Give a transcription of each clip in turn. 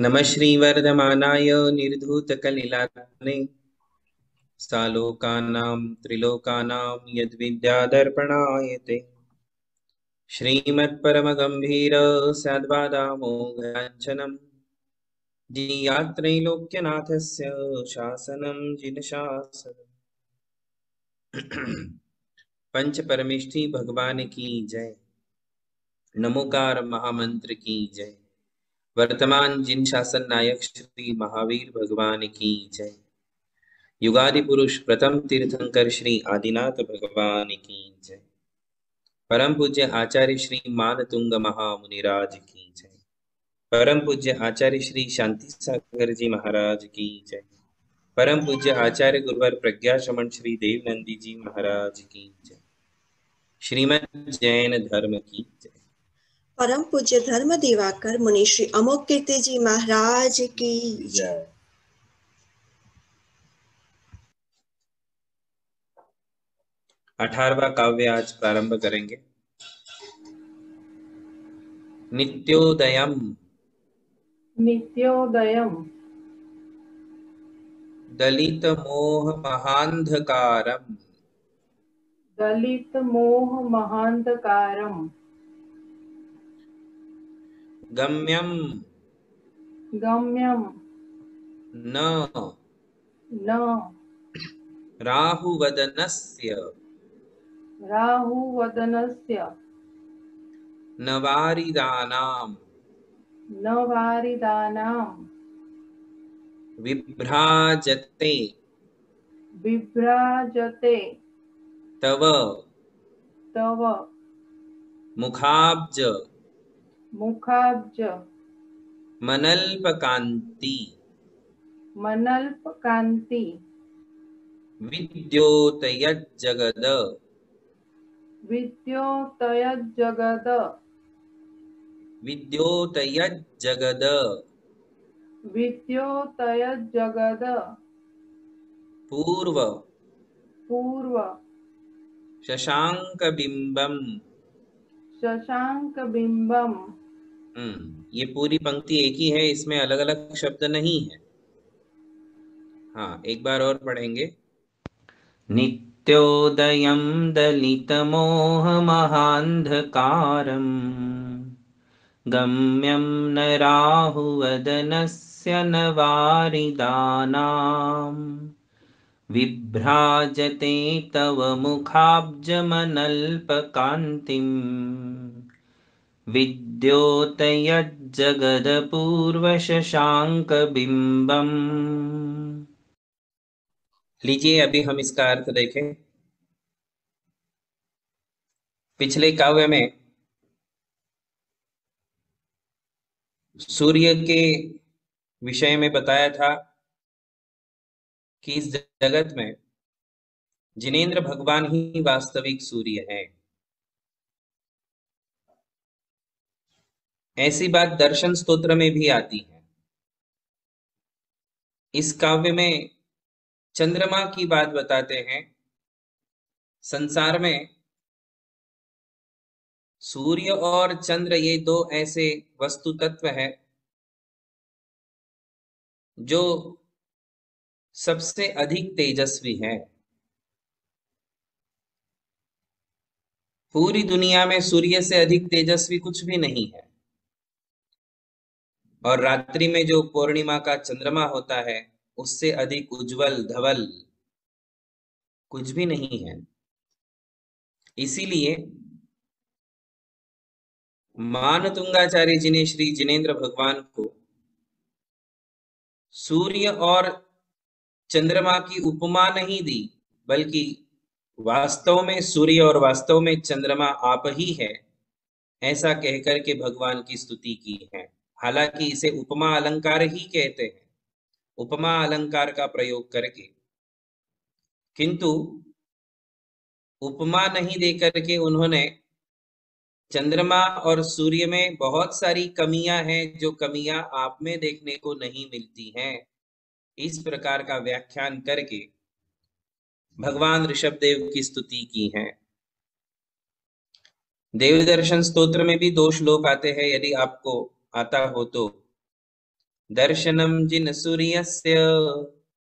नमः श्रीवर्धमानाय निर्धूतकलिलात्मने सालोकानां त्रिलोकानां यद्विद्यादर्पणायते श्रीमत्परमगम्भीर साद्वादामोघाञ्चनं जियात्रैलोक्यनाथस्य शासनं जिनशासनम्। पंच परमेष्ठी भगवान की जय। नमोकार महामंत्र की जय। वर्तमान जिन शासन नायक श्री महावीर भगवान की जय। युगादि पुरुष प्रथम तीर्थंकर श्री आदिनाथ भगवान की जय। परम पूज्य आचार्य श्री मानतुंग महामुनिराज की जय। परम पूज्य आचार्य श्री शांति सागर जी महाराज की जय। परम पूज्य आचार्य गुरुवर प्रज्ञा श्रमण श्री देवनंदी जी महाराज की जय। श्रीमद् जैन धर्म की जय। परम पूज्य धर्म दिवाकर मुनि श्री अमोघ कीर्ति जी महाराज की जय। 18वां काव्य आज प्रारंभ करेंगे। नित्योदयम नित्योदयम दलित मोह महांधकारम दलित मोह महांधकारम गम्यम गम्यम न न राहुवदनस्य राहुवदनस्य नवारिदानाम नवारिदानां विभ्राजते विभ्राजते तव तव मुखाब्ज मुखाब्ज मनल्पकांति मनल्पकांति विद्योतयज्जगद विद्योतयज्जगद विद्योतयज्जगद विद्योतयज्जगद पूर्व पूर्व शशांकबिंबम। शशांकबिंबम। ये पूरी पंक्ति एक ही है, इसमें अलग अलग शब्द नहीं है। हाँ, एक बार और पढ़ेंगे। नित्योदयं दलितमोहमहान्धकारं गम्यं न राहुवदनस्य न वारिदानां विभ्राजते तव मुखाब्जमनल्पकान्तिं विद्योतयज्जगदपूर्वशशाङ्कबिम्बम्। लीजिए, अभी हम इसका अर्थ देखें। पिछले काव्य में सूर्य के विषय में बताया था कि इस जगत में जिनेंद्र भगवान ही वास्तविक सूर्य हैं। ऐसी बात दर्शन स्तोत्र में भी आती है। इस काव्य में चंद्रमा की बात बताते हैं। संसार में सूर्य और चंद्र ये दो ऐसे वस्तु तत्व है जो सबसे अधिक तेजस्वी है। पूरी दुनिया में सूर्य से अधिक तेजस्वी कुछ भी नहीं है। और रात्रि में जो पूर्णिमा का चंद्रमा होता है उससे अधिक उज्जवल धवल कुछ भी नहीं है। इसीलिए मानतुंगाचार्य जी ने श्री जिनेंद्र भगवान को सूर्य और चंद्रमा की उपमा नहीं दी, बल्कि वास्तव में सूर्य और वास्तव में चंद्रमा आप ही है, ऐसा कहकर के भगवान की स्तुति की है। हालांकि इसे उपमा अलंकार ही कहते हैं, उपमा अलंकार का प्रयोग करके, किंतु उपमा नहीं देकर के उन्होंने चंद्रमा और सूर्य में बहुत सारी कमियां हैं जो कमियां आप में देखने को नहीं मिलती हैं, इस प्रकार का व्याख्यान करके भगवान ऋषभदेव की स्तुति की है। देव दर्शन स्तोत्र में भी दो श्लोक आते हैं, यदि आपको आता हो तो। दर्शनं जिन सूर्यस्य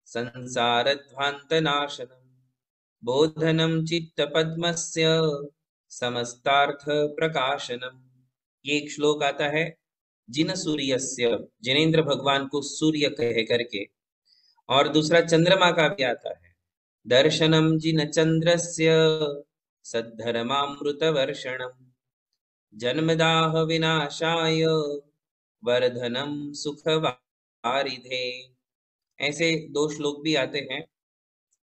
संसारध्वान्तनाशनं बोधनं चित्तपद्मस्य समस्तार्थ प्रकाशनम। ये एक श्लोक आता है जिन सूर्यस्य, जिनेंद्र भगवान को सूर्य कह करके, और दूसरा चंद्रमा का भी आता है दर्शनम जिन चंद्रस्य सद्धर्मामृत वर्षणम जन्मदाह विनाशाय वर्धनम सुखवारिधे। ऐसे दो श्लोक भी आते हैं।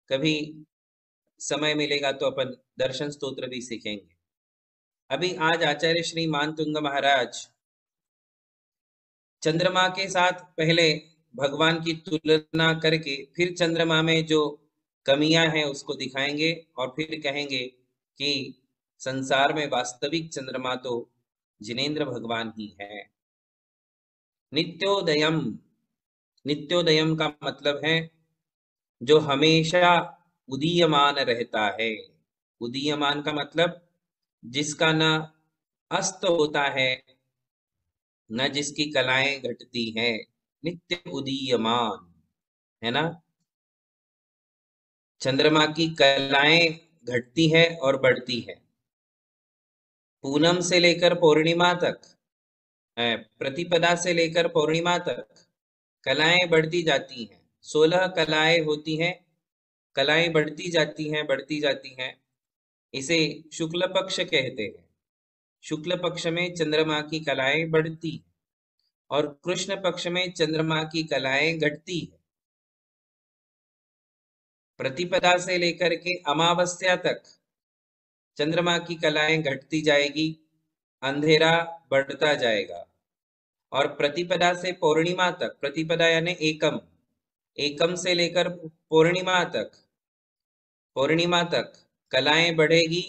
कभी समय मिलेगा तो अपन दर्शन स्तोत्र भी सीखेंगे। अभी आज आचार्य श्री मानतुंग महाराज चंद्रमा के साथ पहले भगवान की तुलना करके फिर चंद्रमा में जो कमियां हैं उसको दिखाएंगे और फिर कहेंगे कि संसार में वास्तविक चंद्रमा तो जिनेंद्र भगवान ही है। नित्योदयम, नित्योदयम का मतलब है जो हमेशा उदीयमान रहता है। उदीयमान का मतलब जिसका न अस्त होता है न जिसकी कलाएं घटती हैं, नित्य उदीयमान है ना। चंद्रमा की कलाएं घटती है और बढ़ती है। पूनम से लेकर पूर्णिमा तक, प्रतिपदा से लेकर पूर्णिमा तक कलाएं बढ़ती जाती हैं। 16 कलाएं होती हैं, कलाएं बढ़ती जाती हैं। इसे शुक्ल पक्ष कहते हैं। शुक्ल पक्ष में चंद्रमा की कलाएं बढ़ती हैं और कृष्ण पक्ष में चंद्रमा की कलाएं घटती है। प्रतिपदा से लेकर के अमावस्या तक चंद्रमा की कलाएं घटती जाएगी, अंधेरा बढ़ता जाएगा। और प्रतिपदा से पूर्णिमा तक, प्रतिपदा यानी एकम, एकम से लेकर पूर्णिमा तक कलाएं बढ़ेगी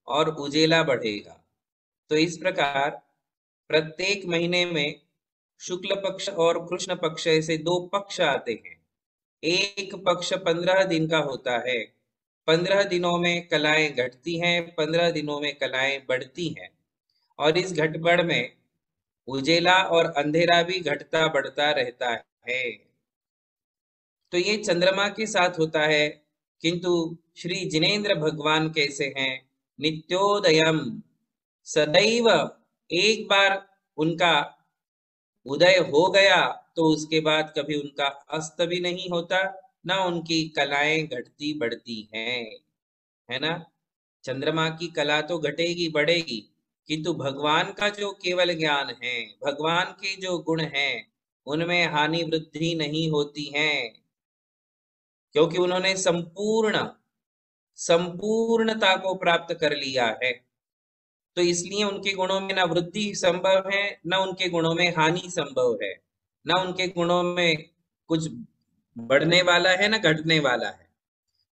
और उजेला बढ़ेगा। तो इस प्रकार प्रत्येक महीने में शुक्ल पक्ष और कृष्ण पक्ष ऐसे दो पक्ष आते हैं। एक पक्ष 15 दिन का होता है। 15 दिनों में कलाएं घटती हैं, 15 दिनों में कलाएं बढ़ती हैं। और इस घटबढ़ में उजेला और अंधेरा भी घटता बढ़ता रहता है। तो ये चंद्रमा के साथ होता है। किंतु श्री जिनेंद्र भगवान कैसे हैं? नित्योदयम, सदैव एक बार उनका उदय हो गया तो उसके बाद कभी उनका अस्त भी नहीं होता, ना उनकी कलाएं घटती बढ़ती हैं, है ना। चंद्रमा की कला तो घटेगी बढ़ेगी, किंतु भगवान का जो केवल ज्ञान है, भगवान के जो गुण हैं, उनमें हानि वृद्धि नहीं होती है, क्योंकि उन्होंने संपूर्णता को प्राप्त कर लिया है। तो इसलिए उनके गुणों में ना वृद्धि संभव है, ना उनके गुणों में हानि संभव है, ना उनके गुणों में कुछ बढ़ने वाला है ना घटने वाला है।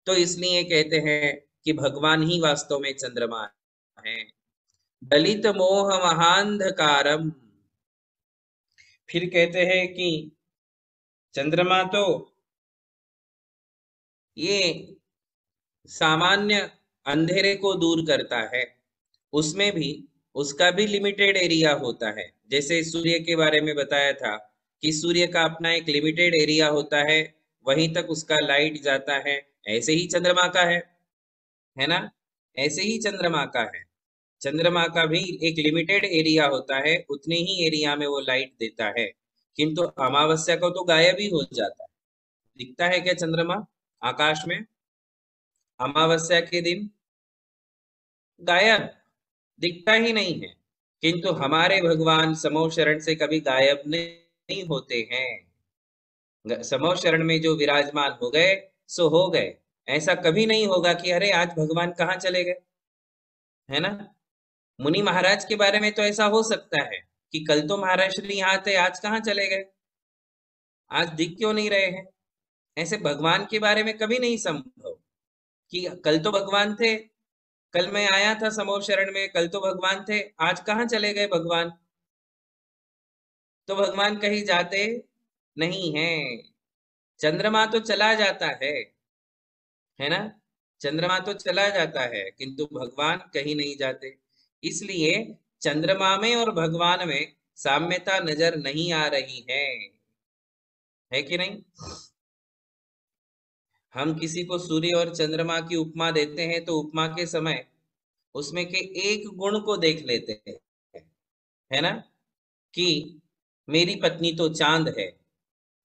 तो इसलिए कहते हैं कि भगवान ही वास्तव में चंद्रमा है। दलित मोह महांधकारम, फिर कहते हैं कि चंद्रमा तो ये सामान्य अंधेरे को दूर करता है, उसमें भी उसका भी लिमिटेड एरिया होता है। जैसे सूर्य के बारे में बताया था कि सूर्य का अपना एक लिमिटेड एरिया होता है, वहीं तक उसका लाइट जाता है। ऐसे ही चंद्रमा का है ना, ऐसे ही चंद्रमा का है। चंद्रमा का भी एक लिमिटेड एरिया होता है, उतने ही एरिया में वो लाइट देता है। किंतु अमावस्या को तो गायब ही हो जाता है। दिखता है क्या चंद्रमा आकाश में? अमावस्या के दिन गायब, दिखता ही नहीं है। किंतु हमारे भगवान समो शरण से कभी गायब नहीं होते हैं। समो शरण में जो विराजमान हो गए सो हो गए। ऐसा कभी नहीं होगा कि अरे आज भगवान कहाँ चले गए, है ना। मुनि महाराज के बारे में तो ऐसा हो सकता है कि कल तो महाराज श्री यहाँ थे, आज कहाँ चले गए, आज दिख क्यों नहीं रहे हैं। ऐसे भगवान के बारे में कभी नहीं संभव कि कल तो भगवान थे, कल मैं आया था समो शरण में, कल तो भगवान थे, आज कहाँ चले गए भगवान। तो भगवान कहीं जाते नहीं है। चंद्रमा तो चला जाता है ना, चंद्रमा तो चला जाता है, किंतु भगवान कहीं नहीं जाते। इसलिए चंद्रमा में और भगवान में साम्यता नजर नहीं आ रही है। है कि नहीं? हम किसी को सूर्य और चंद्रमा की उपमा देते हैं तो उपमा के समय उसमें के एक गुण को देख लेते हैं, है ना? कि मेरी पत्नी तो चांद है,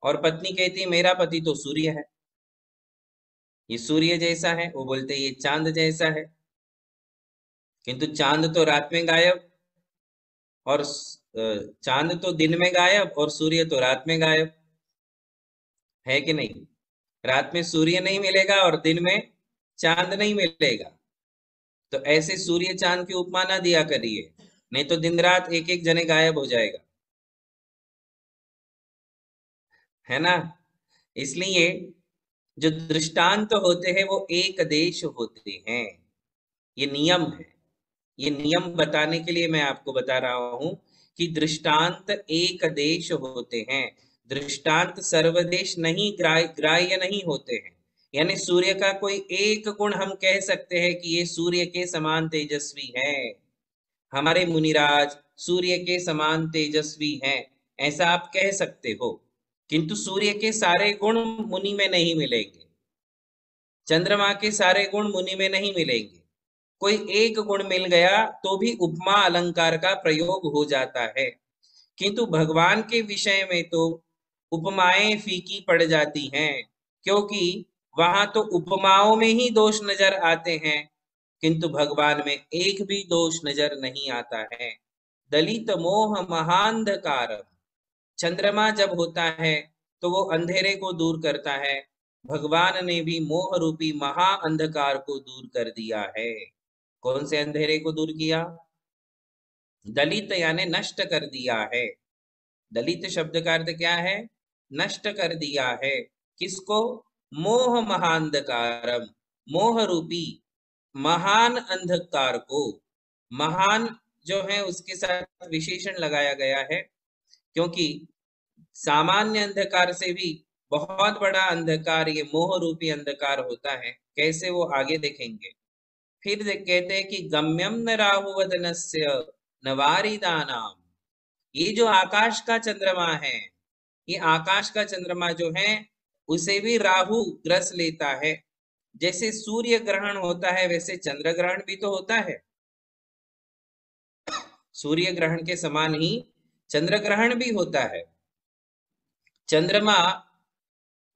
और पत्नी कहती है मेरा पति तो सूर्य है, ये सूर्य जैसा है, वो बोलते हैं ये चांद जैसा है। किंतु चांद तो रात में गायब, और चांद तो दिन में गायब और सूर्य तो रात में गायब, है कि नहीं? रात में सूर्य नहीं मिलेगा और दिन में चांद नहीं मिलेगा। तो ऐसे सूर्य चांद की उपमा ना दिया करिए, नहीं तो दिन रात एक एक जने गायब हो जाएगा, है ना? इसलिए जो दृष्टांत होते हैं वो एक देश होते हैं, ये नियम है। ये नियम बताने के लिए मैं आपको बता रहा हूं कि दृष्टांत एक देश होते हैं, दृष्टांत सर्वदेश नहीं, ग्राह्य नहीं होते हैं। यानी सूर्य का कोई एक गुण हम कह सकते हैं कि ये सूर्य के समान तेजस्वी है, हमारे मुनिराज सूर्य के समान तेजस्वी हैं, ऐसा आप कह सकते हो। किंतु सूर्य के सारे गुण मुनि में नहीं मिलेंगे, चंद्रमा के सारे गुण मुनि में नहीं मिलेंगे। कोई एक गुण मिल गया तो भी उपमा अलंकार का प्रयोग हो जाता है। किंतु भगवान के विषय में तो उपमाएं फीकी पड़ जाती हैं, क्योंकि वहां तो उपमाओं में ही दोष नजर आते हैं, किंतु भगवान में एक भी दोष नजर नहीं आता है। दलित मोह महांधकार, चंद्रमा जब होता है तो वो अंधेरे को दूर करता है, भगवान ने भी मोह रूपी महा अंधकार को दूर कर दिया है। कौन से अंधेरे को दूर किया? दलित यानी नष्ट कर दिया है। दलित शब्द का अर्थ क्या है? नष्ट कर दिया है। किसको? मोह महांधकारम, मोह रूपी महान अंधकार को। महान जो है उसके साथ विशेषण लगाया गया है, क्योंकि सामान्य अंधकार से भी बहुत बड़ा अंधकार ये मोह रूपी अंधकार होता है। कैसे, वो आगे देखेंगे। फिर कहते हैं कि गम्यम न राहुवदनस्य नवारिदानाम, ये जो आकाश का चंद्रमा है, ये आकाश का चंद्रमा जो है उसे भी राहु ग्रस लेता है। जैसे सूर्य ग्रहण होता है वैसे चंद्र ग्रहण भी तो होता है, सूर्य ग्रहण के समान ही चंद्र ग्रहण भी होता है। चंद्रमा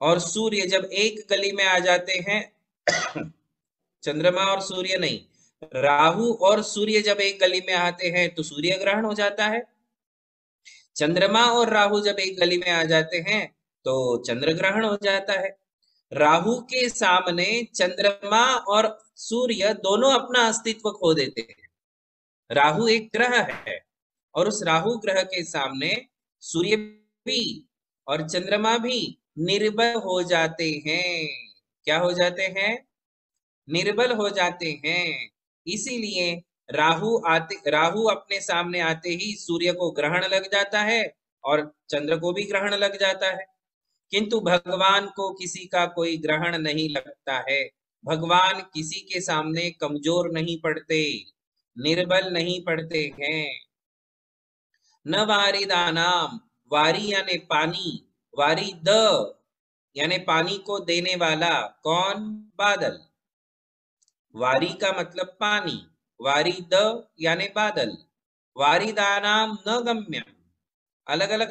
और सूर्य जब एक गली में आ जाते हैं चंद्रमा और सूर्य नहीं, राहु और सूर्य जब एक गली में आते हैं तो सूर्य ग्रहण हो जाता है। चंद्रमा और राहु जब एक गली में आ जाते हैं तो चंद्र ग्रहण हो जाता है। राहु के सामने चंद्रमा और सूर्य दोनों अपना अस्तित्व खो देते हैं। राहु एक ग्रह है और उस राहु ग्रह के सामने सूर्य भी और चंद्रमा भी निर्बल हो जाते हैं। क्या हो जाते हैं? निर्बल हो जाते हैं। इसीलिए राहु अपने सामने आते ही सूर्य को ग्रहण लग जाता है और चंद्र को भी ग्रहण लग जाता है। किंतु भगवान को किसी का कोई ग्रहण नहीं लगता है। भगवान किसी के सामने कमजोर नहीं पड़ते, निर्बल नहीं पड़ते हैं। न वारिदानाम, वारी यानी पानी, वारिद यानी पानी को देने वाला। कौन? बादल। वारी का मतलब पानी, वारिद यानी बादल। वारिदानाम न गम्यम, अलग अलग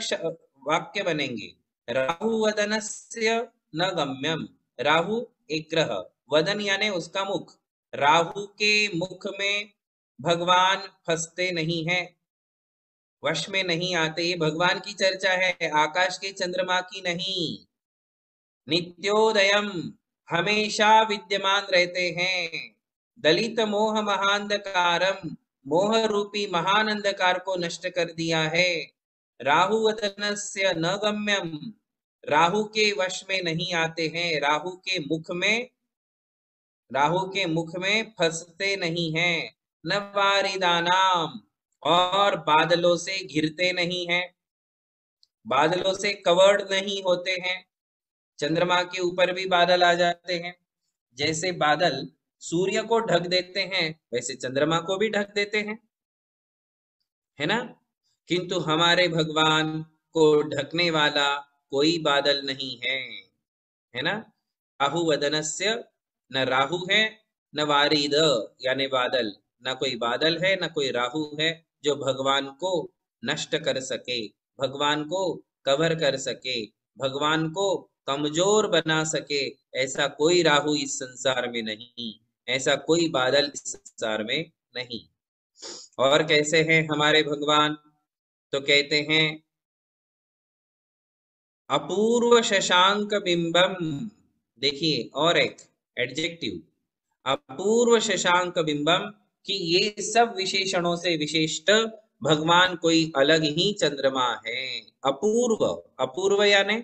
वाक्य बनेंगे। राहु वदनस्य न गम्यम, राहु एक ग्रह, वदन यानी उसका मुख, राहु के मुख में भगवान फंसते नहीं है, वश में नहीं आते। ये भगवान की चर्चा है, आकाश के चंद्रमा की नहीं। नित्योदयम, हमेशा विद्यमान रहते हैं। दलित मोह महांधकारम, मोह रूपी महान अंधकार को नष्ट कर दिया है। राहु वदनस्य न गम्यम, राहु के वश में नहीं आते हैं, राहु के मुख में फंसते नहीं हैं। न वारिदानाम, और बादलों से घिरते नहीं हैं, बादलों से कवर्ड नहीं होते हैं। चंद्रमा के ऊपर भी बादल आ जाते हैं, जैसे बादल सूर्य को ढक देते हैं वैसे चंद्रमा को भी ढक देते हैं, है ना? किंतु हमारे भगवान को ढकने वाला कोई बादल नहीं है ना। राहु वदनस्य, न राहु है न वारिद यानी बादल, न कोई बादल है न कोई राहु है जो भगवान को नष्ट कर सके, भगवान को कवर कर सके, भगवान को कमजोर बना सके। ऐसा कोई राहु इस संसार में नहीं, ऐसा कोई बादल इस संसार में नहीं। और कैसे हैं हमारे भगवान? तो कहते हैं अपूर्व शशांक बिंबम। देखिए और एक एडजेक्टिव, अपूर्व शशांक बिंबम, कि ये सब विशेषणों से विशिष्ट भगवान कोई अलग ही चंद्रमा है। अपूर्व, अपूर्व यानी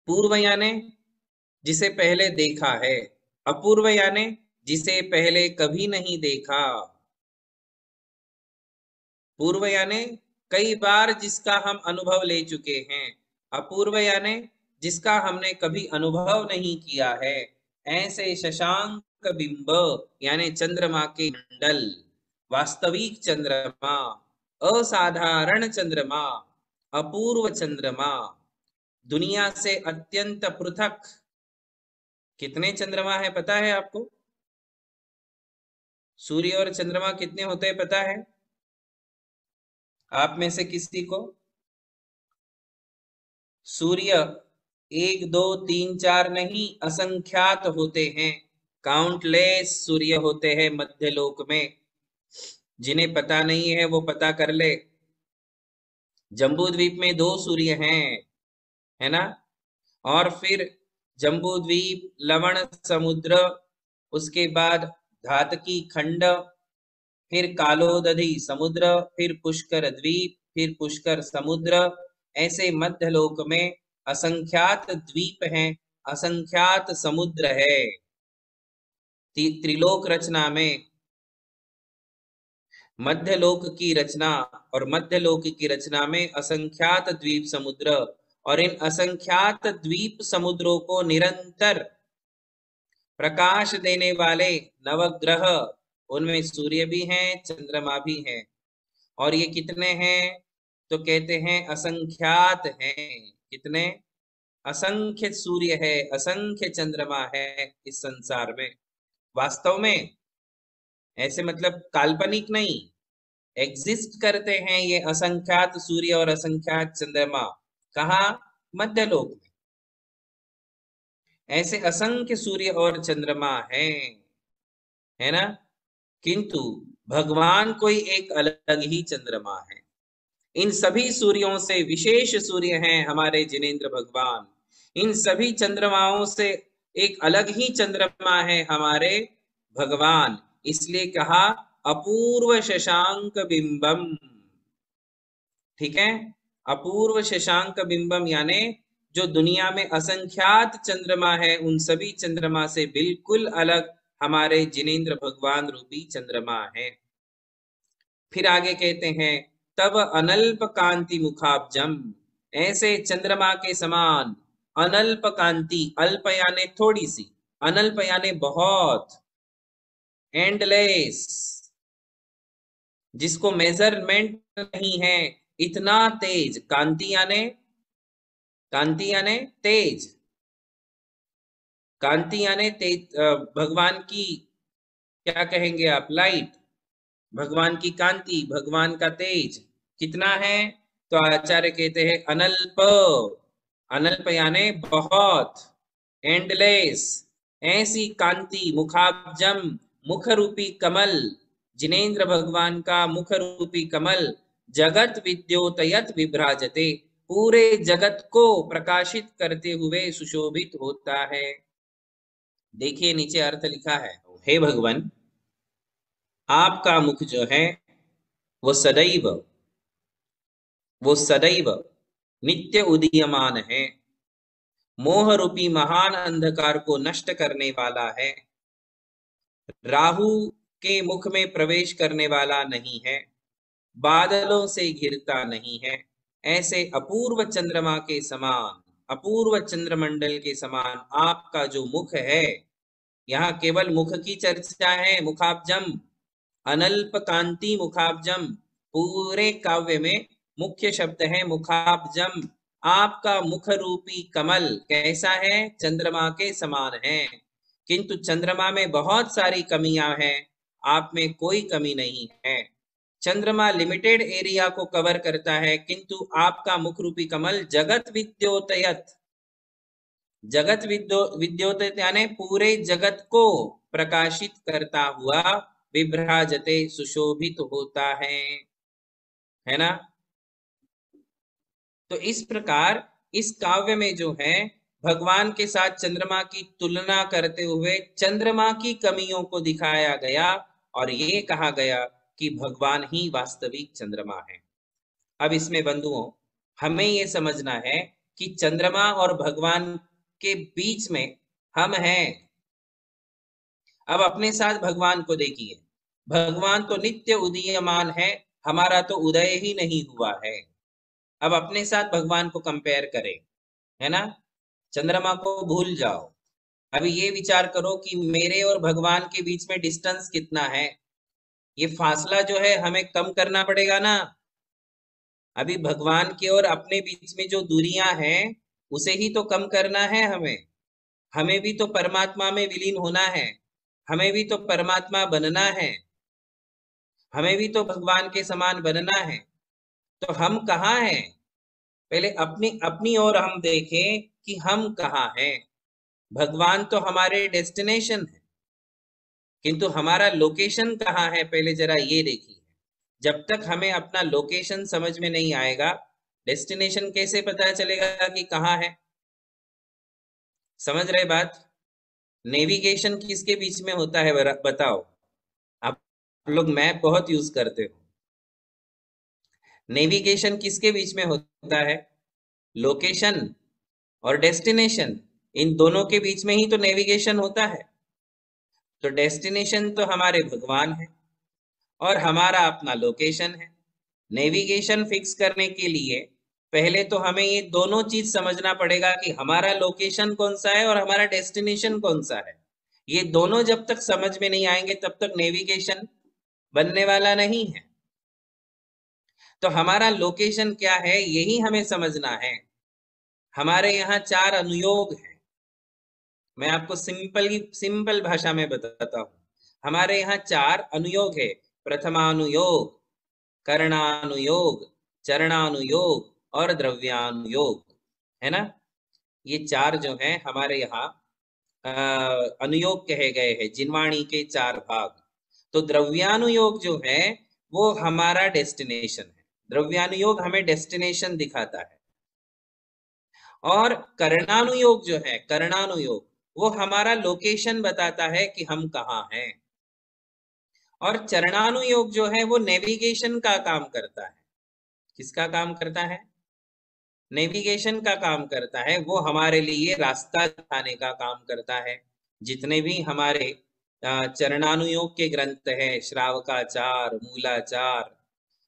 पूर्व यानी जिसे पहले देखा है, अपूर्व यानी जिसे पहले कभी नहीं देखा, पूर्व यानी कई बार जिसका हम अनुभव ले चुके हैं, अपूर्व यानी जिसका हमने कभी अनुभव नहीं किया है। ऐसे शशांक बिंब यानी चंद्रमा के मंडल, वास्तविक चंद्रमा, असाधारण चंद्रमा, अपूर्व चंद्रमा, दुनिया से अत्यंत पृथक। कितने चंद्रमा है पता है आपको? सूर्य और चंद्रमा कितने होते हैं पता है आप में से किसी को? सूर्य 1 2 3 4 नहीं, असंख्यात होते हैं, काउंटलेस सूर्य होते हैं मध्यलोक में। जिन्हें पता नहीं है वो पता कर ले। जम्बू द्वीप में 2 सूर्य हैं, है ना। और फिर जम्बू द्वीप, लवण समुद्र, उसके बाद धातकी खंड, फिर कालोदधि समुद्र, फिर पुष्कर द्वीप, फिर पुष्कर समुद्र। ऐसे मध्यलोक में असंख्यात द्वीप हैं, असंख्यात समुद्र है। त्रिलोक रचना में मध्यलोक की रचना और मध्यलोक की रचना में असंख्यात द्वीप समुद्र, और इन असंख्यात द्वीप समुद्रों को निरंतर प्रकाश देने वाले नवग्रह, उनमें सूर्य भी हैं, चंद्रमा भी हैं। और ये कितने हैं? तो कहते हैं असंख्यात हैं। कितने? असंख्य सूर्य है, असंख्य चंद्रमा है इस संसार में। वास्तव में ऐसे मतलब काल्पनिक नहीं, एग्जिस्ट करते हैं ये असंख्यात सूर्य और असंख्यात चंद्रमा। कहाँ? मध्यलोक में ऐसे असंख्य सूर्य और चंद्रमा हैं, है ना। किंतु भगवान कोई एक अलग ही चंद्रमा है। इन सभी सूर्यों से विशेष सूर्य हैं हमारे जिनेंद्र भगवान। इन सभी चंद्रमाओं से एक अलग ही चंद्रमा है हमारे भगवान। इसलिए कहा अपूर्व शशांक बिंबम। ठीक है, अपूर्व शशांक बिंबम यानी जो दुनिया में असंख्यात चंद्रमा है उन सभी चंद्रमा से बिल्कुल अलग हमारे जिनेंद्र भगवान रूपी चंद्रमा है। फिर आगे कहते हैं तब अनल्प कांति मुखाब्जम, ऐसे चंद्रमा के समान अनल्प कांति, अल्प यानी थोड़ी सी, अनल्प यानी बहुत, एंडलेस, जिसको मेजरमेंट नहीं है, इतना तेज। कांति यानी, कांति यानी तेज, कांति यानी तेज। भगवान की क्या कहेंगे आप? लाइट। भगवान की कांति, भगवान का तेज कितना है? तो आचार्य कहते हैं अनल्प, अनल्प यानी बहुत, एंडलेस। ऐसी कांति मुखाब्जम, मुख रूपी कमल, जिनेंद्र भगवान का मुख रूपी कमल, जगत विद्योतयत विभ्राजते, पूरे जगत को प्रकाशित करते हुए सुशोभित होता है। देखिए नीचे अर्थ लिखा है, हे भगवान आपका मुख जो है वो सदैव नित्य उदीयमान है, मोह रूपी महान अंधकार को नष्ट करने वाला है, राहु के मुख में प्रवेश करने वाला नहीं है, बादलों से घिरता नहीं है। ऐसे अपूर्व चंद्रमा के समान, अपूर्व चंद्रमंडल के समान आपका जो मुख है, यहाँ केवल मुख की चर्चा है, मुखाब्जम, अनल्प कांति मुखाब्जम। पूरे काव्य में मुख्य शब्द है मुखाब्जम, आपका मुख रूपी कमल कैसा है? चंद्रमा के समान है, किंतु चंद्रमा में बहुत सारी कमियां हैं, आप में कोई कमी नहीं है। चंद्रमा लिमिटेड एरिया को कवर करता है, किंतु आपका मुख रूपी कमल जगत विद्योतयत, जगत विद्योतयत यानी पूरे जगत को प्रकाशित करता हुआ विभ्राजते सुशोभित होता है ना। तो इस प्रकार इस काव्य में जो है भगवान के साथ चंद्रमा की तुलना करते हुए चंद्रमा की कमियों को दिखाया गया और ये कहा गया कि भगवान ही वास्तविक चंद्रमा है। अब इसमें बंधुओं हमें ये समझना है कि चंद्रमा और भगवान के बीच में हम हैं। अब अपने साथ भगवान को देखिए, भगवान तो नित्य उदीयमान है, हमारा तो उदय ही नहीं हुआ है। अब अपने साथ भगवान को कंपेयर करें, है ना। चंद्रमा को भूल जाओ, अभी ये विचार करो कि मेरे और भगवान के बीच में डिस्टेंस कितना है। ये फासला जो है हमें कम करना पड़ेगा ना। अभी भगवान के और अपने बीच में जो दूरियां हैं उसे ही तो कम करना है हमें। हमें भी तो परमात्मा में विलीन होना है, हमें भी तो परमात्मा बनना है, हमें भी तो भगवान के समान बनना है। तो हम कहाँ हैं? पहले अपनी अपनी ओर हम देखें कि हम कहाँ हैं। भगवान तो हमारे डेस्टिनेशन है, किंतु हमारा लोकेशन कहाँ है पहले जरा ये देखिए। जब तक हमें अपना लोकेशन समझ में नहीं आएगा, डेस्टिनेशन कैसे पता चलेगा कि कहाँ है? समझ रहे बात? नेविगेशन किसके बीच में होता है बताओ? आप लोग मैप बहुत यूज करते हो। नेविगेशन किसके बीच में होता है? लोकेशन और डेस्टिनेशन, इन दोनों के बीच में ही तो नेविगेशन होता है। तो डेस्टिनेशन तो हमारे भगवान है और हमारा अपना लोकेशन है। नेविगेशन फिक्स करने के लिए पहले तो हमें ये दोनों चीज समझना पड़ेगा कि हमारा लोकेशन कौन सा है और हमारा डेस्टिनेशन कौन सा है। ये दोनों जब तक समझ में नहीं आएंगे तब तक नेविगेशन बनने वाला नहीं है। तो हमारा लोकेशन क्या है यही हमें समझना है। हमारे यहाँ 4 अनुयोग हैं, मैं आपको सिंपल भाषा में बताता हूँ। हमारे यहाँ 4 अनुयोग है, प्रथमानुयोग, कर्णानुयोग, चरणानुयोग और द्रव्यानुयोग, है ना। ये 4 जो हैं हमारे यहाँ अनुयोग कहे गए हैं, जिनवाणी के 4 भाग। तो द्रव्यानुयोग जो है वो हमारा डेस्टिनेशन है, द्रव्यानुयोग हमें डेस्टिनेशन दिखाता है। और कर्णानुयोग जो है, कर्णानुयोग वो हमारा लोकेशन बताता है कि हम कहाँ हैं। और चरणानुयोग जो है वो नेविगेशन का काम करता है। किसका काम करता है? नेविगेशन का काम करता है। वो हमारे लिए रास्ता दिखाने का काम करता है। जितने भी हमारे चरणानुयोग के ग्रंथ है, श्रावकाचार, मूलाचार,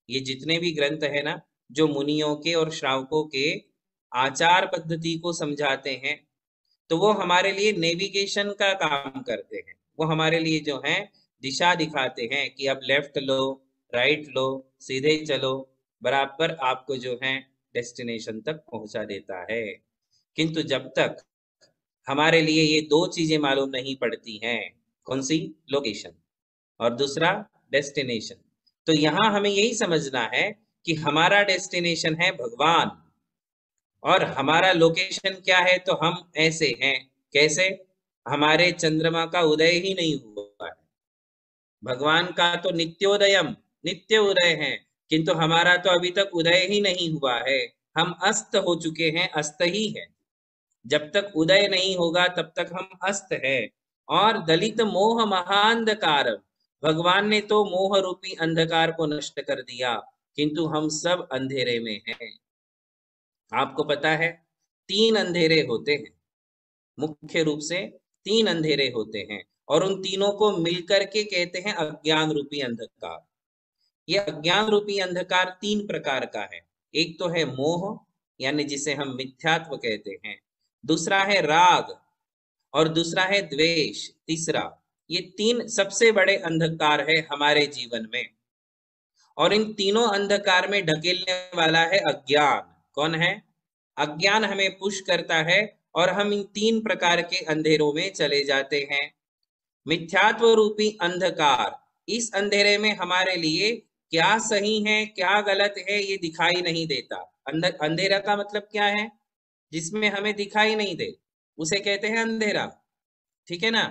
ये जितने भी ग्रंथ है ना, जो मुनियों के और श्रावकों के आचार पद्धति को समझाते हैं, तो वो हमारे लिए नेविगेशन का काम करते हैं। वो हमारे लिए जो है दिशा दिखाते हैं कि अब लेफ्ट लो, राइट लो, सीधे चलो, बराबर आपको जो है डेस्टिनेशन तक पहुंचा देता है। किंतु जब तक हमारे लिए ये 2 चीजें मालूम नहीं पड़ती हैं, कौन सी? लोकेशन और दूसरा डेस्टिनेशन। तो यहाँ हमें यही समझना है कि हमारा डेस्टिनेशन है भगवान और हमारा लोकेशन क्या है। तो हम ऐसे हैं, कैसे? हमारे चंद्रमा का उदय ही नहीं हुआ है, भगवान का तो नित्योदयम, नित्य उदय है, किंतु हमारा तो अभी तक उदय ही नहीं हुआ है। हम अस्त हो चुके हैं, अस्त ही है। जब तक उदय नहीं होगा तब तक हम अस्त है। और दलित मोह महांधकार, भगवान ने तो मोह रूपी अंधकार को नष्ट कर दिया, किंतु हम सब अंधेरे में हैं। आपको पता है 3 अंधेरे होते हैं, मुख्य रूप से 3 अंधेरे होते हैं, और उन तीनों को मिलकर के कहते हैं अज्ञान रूपी अंधकार। ये अज्ञान रूपी अंधकार 3 प्रकार का है। एक तो है मोह, यानी जिसे हम मिथ्यात्व कहते हैं, दूसरा है राग और दूसरा है द्वेष, तीसरा। ये 3 सबसे बड़े अंधकार है हमारे जीवन में। और इन तीनों अंधकार में ढकेलने वाला है अज्ञान। कौन है? अज्ञान हमें पुश करता है और हम इन 3 प्रकार के अंधेरों में चले जाते हैं। मिथ्यात्व रूपी अंधकार, इस अंधेरे में हमारे लिए क्या सही है क्या गलत है ये दिखाई नहीं देता। अंधेरा का मतलब क्या है? जिसमें हमें दिखाई नहीं दे उसे कहते हैं अंधेरा, ठीक है ना।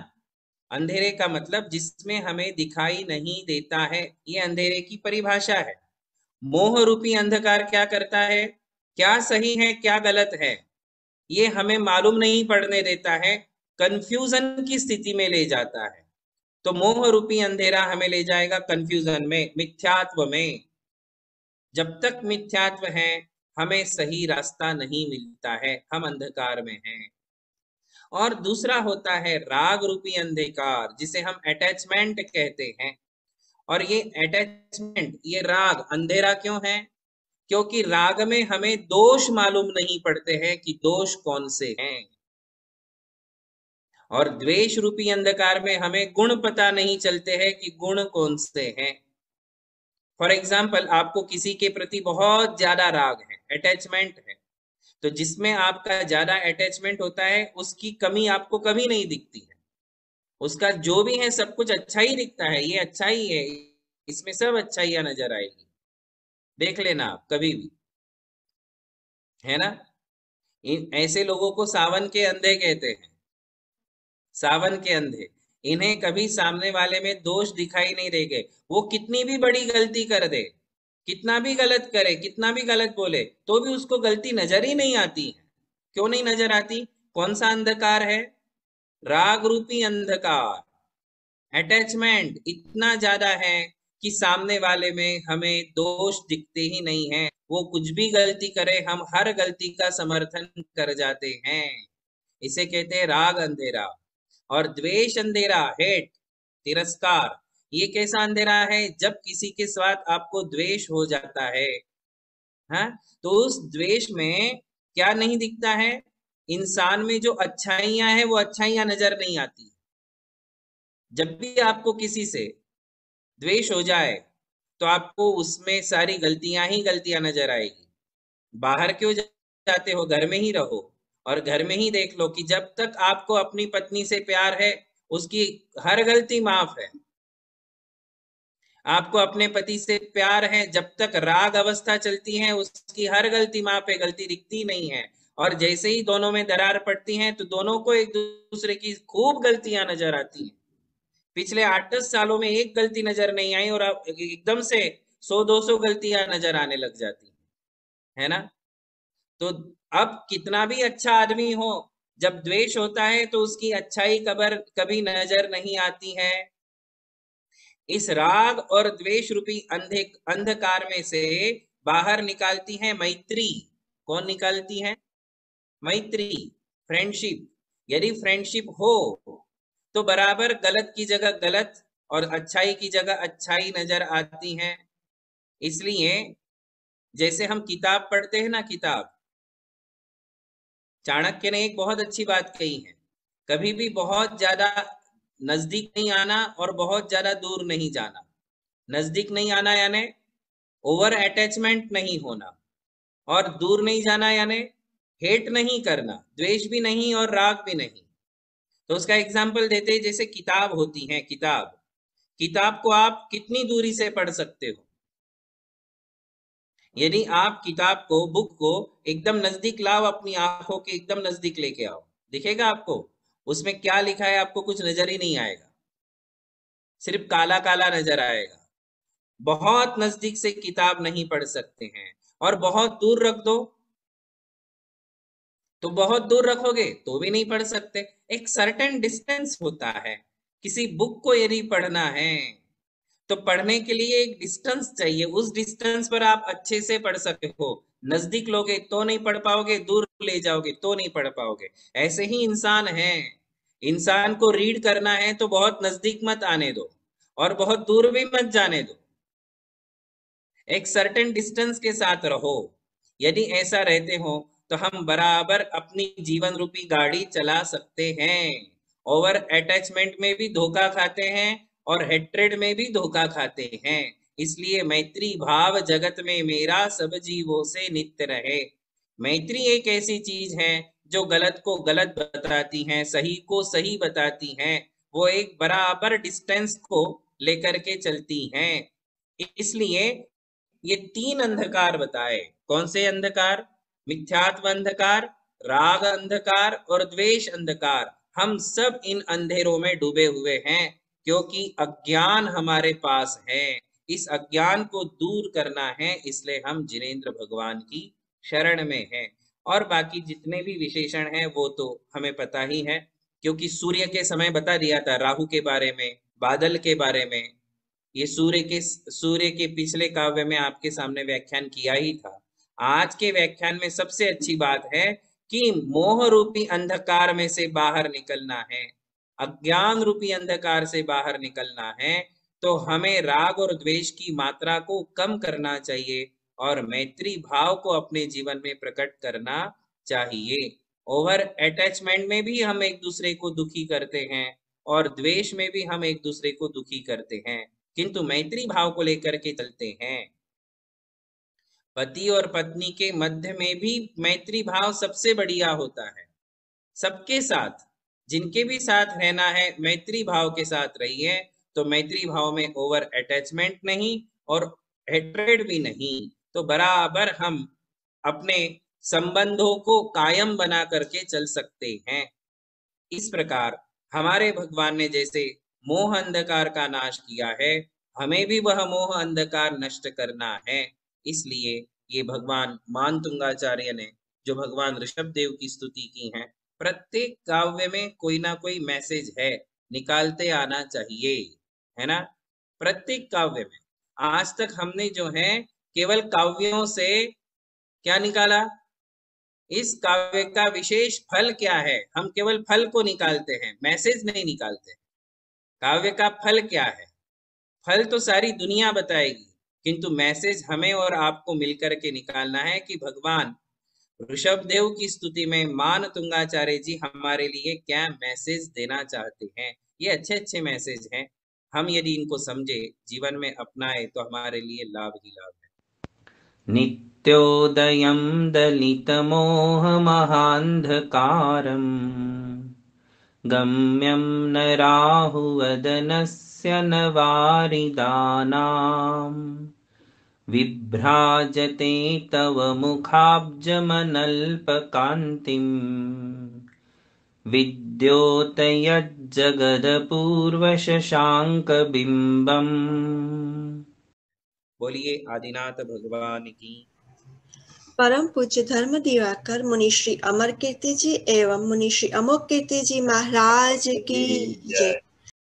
अंधेरे का मतलब जिसमें हमें दिखाई नहीं देता है, ये अंधेरे की परिभाषा है। मोह रूपी अंधकार क्या करता है? क्या सही है क्या गलत है ये हमें मालूम नहीं पड़ने देता है, कंफ्यूजन की स्थिति में ले जाता है। तो मोह रूपी अंधेरा हमें ले जाएगा कंफ्यूजन में, मिथ्यात्व में। जब तक मिथ्यात्व है हमें सही रास्ता नहीं मिलता है, हम अंधकार में हैं। और दूसरा होता है राग रूपी अंधकार, जिसे हम अटैचमेंट कहते हैं। और ये अटैचमेंट, ये राग अंधेरा क्यों है? क्योंकि राग में हमें दोष मालूम नहीं पड़ते हैं कि दोष कौन से हैं। और द्वेष रूपी अंधकार में हमें गुण पता नहीं चलते हैं कि गुण कौन से हैं। फॉर एग्जाम्पल, आपको किसी के प्रति बहुत ज्यादा राग है, अटैचमेंट है, तो जिसमें आपका ज्यादा अटैचमेंट होता है उसकी कमी आपको कभी नहीं दिखती है। उसका जो भी है सब कुछ अच्छा ही दिखता है, ये अच्छा ही है, इसमें सब अच्छाइयां नजर आएगी। देख लेना आप कभी भी, है ना। ऐसे लोगों को सावन के अंधे कहते हैं, सावन के अंधे। इन्हें कभी सामने वाले में दोष दिखाई नहीं देंगे। वो कितनी भी बड़ी गलती कर दे, कितना भी गलत करे, कितना भी गलत बोले, तो भी उसको गलती नजर ही नहीं आती है। क्यों नहीं नजर आती? कौन सा अंधकार है? राग रूपी अंधकार। अटैचमेंट इतना ज्यादा है कि सामने वाले में हमें दोष दिखते ही नहीं है। वो कुछ भी गलती करे हम हर गलती का समर्थन कर जाते हैं। इसे कहते हैं राग अंधेरा। और द्वेष अंधेरा, हेट, तिरस्कार, ये कैसा अंधेरा है? जब किसी के साथ आपको द्वेष हो जाता है, हाँ, तो उस द्वेष में क्या नहीं दिखता है? इंसान में जो अच्छाइयां हैं वो अच्छाइयां नजर नहीं आती। जब भी आपको किसी से द्वेष हो जाए तो आपको उसमें सारी गलतियां ही गलतियां नजर आएगी। बाहर क्यों जाते हो? घर में ही रहो और घर में ही देख लो कि जब तक आपको अपनी पत्नी से प्यार है उसकी हर गलती माफ है। आपको अपने पति से प्यार है, जब तक राग अवस्था चलती है उसकी हर गलती माफ है, गलती दिखती नहीं है। और जैसे ही दोनों में दरार पड़ती है तो दोनों को एक दूसरे की खूब गलतियां नजर आती हैं। पिछले 8-10 सालों में एक गलती नजर नहीं आई और अब एकदम से 100-200 गलतियां नजर आने लग जाती है ना। तो अब कितना भी अच्छा आदमी हो, जब द्वेष होता है तो उसकी अच्छाई कभी नजर नहीं आती है। इस राग और द्वेष रूपी अंधकार में से बाहर निकालती है मैत्री। कौन निकालती है? मैत्री, फ्रेंडशिप। यदि फ्रेंडशिप हो तो बराबर गलत की जगह गलत और अच्छाई की जगह अच्छाई नजर आती है। इसलिए जैसे हम किताब पढ़ते हैं ना, किताब, चाणक्य ने एक बहुत अच्छी बात कही है, कभी भी बहुत ज्यादा नजदीक नहीं आना और बहुत ज्यादा दूर नहीं जाना। नजदीक नहीं आना यानी ओवर अटैचमेंट नहीं होना, और दूर नहीं जाना यानी हेट नहीं करना, द्वेष भी नहीं और राग भी नहीं। तो उसका एग्जाम्पल देते हैं, जैसे किताब होती है, किताब, किताब को आप कितनी दूरी से पढ़ सकते हो? यदि आप किताब को, बुक को एकदम नजदीक लाओ, अपनी आंखों के एकदम नजदीक लेके आओ, दिखेगा आपको उसमें क्या लिखा है? आपको कुछ नजर ही नहीं आएगा, सिर्फ काला काला नजर आएगा। बहुत नजदीक से किताब नहीं पढ़ सकते हैं, और बहुत दूर रख दो तो बहुत दूर रखोगे तो भी नहीं पढ़ सकते। एक सर्टेन डिस्टेंस होता है। किसी बुक को यदि पढ़ना है तो पढ़ने के लिए एक डिस्टेंस चाहिए, उस डिस्टेंस पर आप अच्छे से पढ़ सकते हो। नजदीक लोगे तो नहीं पढ़ पाओगे, दूर ले जाओगे तो नहीं पढ़ पाओगे। ऐसे ही इंसान है, इंसान को रीड करना है तो बहुत नजदीक मत आने दो और बहुत दूर भी मत जाने दो, एक सर्टेन डिस्टेंस के साथ रहो। यदि ऐसा रहते हो तो हम बराबर अपनी जीवन रूपी गाड़ी चला सकते हैं। ओवर अटैचमेंट में भी धोखा खाते हैं और हेट्रेड में भी धोखा खाते हैं। इसलिए मैत्री भाव जगत में मेरा, सब जीवों से नित्य रहे। मैत्री एक ऐसी चीज है जो गलत को गलत बताती हैं, सही को सही बताती हैं, वो एक बराबर डिस्टेंस को लेकर के चलती हैं। इसलिए ये 3 अंधकार बताए। कौन से अंधकार? मिथ्यात्व अंधकार, राग अंधकार और द्वेष अंधकार। हम सब इन अंधेरों में डूबे हुए हैं क्योंकि अज्ञान हमारे पास है। इस अज्ञान को दूर करना है, इसलिए हम जिनेंद्र भगवान की शरण में हैं। और बाकी जितने भी विशेषण हैं वो तो हमें पता ही है, क्योंकि सूर्य के समय बता दिया था, राहु के बारे में, बादल के बारे में। ये सूर्य के पिछले काव्य में आपके सामने व्याख्यान किया ही था। आज के व्याख्यान में सबसे अच्छी बात है कि मोह रूपी अंधकार में से बाहर निकलना है, अज्ञान रूपी अंधकार से बाहर निकलना है, तो हमें राग और द्वेष की मात्रा को कम करना चाहिए और मैत्री भाव को अपने जीवन में प्रकट करना चाहिए। ओवर अटैचमेंट में भी हम एक दूसरे को दुखी करते हैं और द्वेष में भी हम एक दूसरे को दुखी करते हैं, किंतु मैत्री भाव को लेकर के चलते हैं। पति और पत्नी के मध्य में भी मैत्री भाव सबसे बढ़िया होता है। सबके साथ, जिनके भी साथ रहना है, मैत्री भाव के साथ रहिए, तो मैत्री भाव में ओवर अटैचमेंट नहीं और हेट्रेड भी नहीं, तो बराबर हम अपने संबंधों को कायम बना करके चल सकते हैं। इस प्रकार हमारे भगवान ने जैसे मोह अंधकार का नाश किया है, हमें भी वह मोह अंधकार नष्ट करना है। इसलिए ये भगवान मानतुंगाचार्य ने जो भगवान ऋषभ देव की स्तुति की है, प्रत्येक काव्य में कोई ना कोई मैसेज है, निकालते आना चाहिए, है ना। प्रत्येक काव्य में आज तक हमने जो है केवल काव्यों से क्या निकाला, इस काव्य का विशेष फल क्या है, हम केवल फल को निकालते हैं, मैसेज नहीं निकालते। काव्य का फल क्या है, फल तो सारी दुनिया बताएगी, किंतु मैसेज हमें और आपको मिलकर के निकालना है कि भगवान ऋषभ देव की स्तुति में मानतुंगाचार्य जी हमारे लिए क्या मैसेज देना चाहते हैं। ये अच्छे अच्छे मैसेज हैं, हम यदि इनको समझे, जीवन में अपनाए, तो हमारे लिए लाभ ही लाभ है। नित्योदयं दलितमोहमहान्धकारम् गम्यं न राहुवदनस्य न वारिदानाम् विभ्राजते तव मुखाब्जमनल्पकान्तिम् विद्योतयज्जगदपूर्वशशाङ्कबिम्बम्। बोलिए आदिनाथ भगवान की। परम पूज्य धर्म दिवाकर मुनि श्री अमर कीर्ति जी एवं मुनि श्री अमोघ कीर्ति जी महाराज की जय।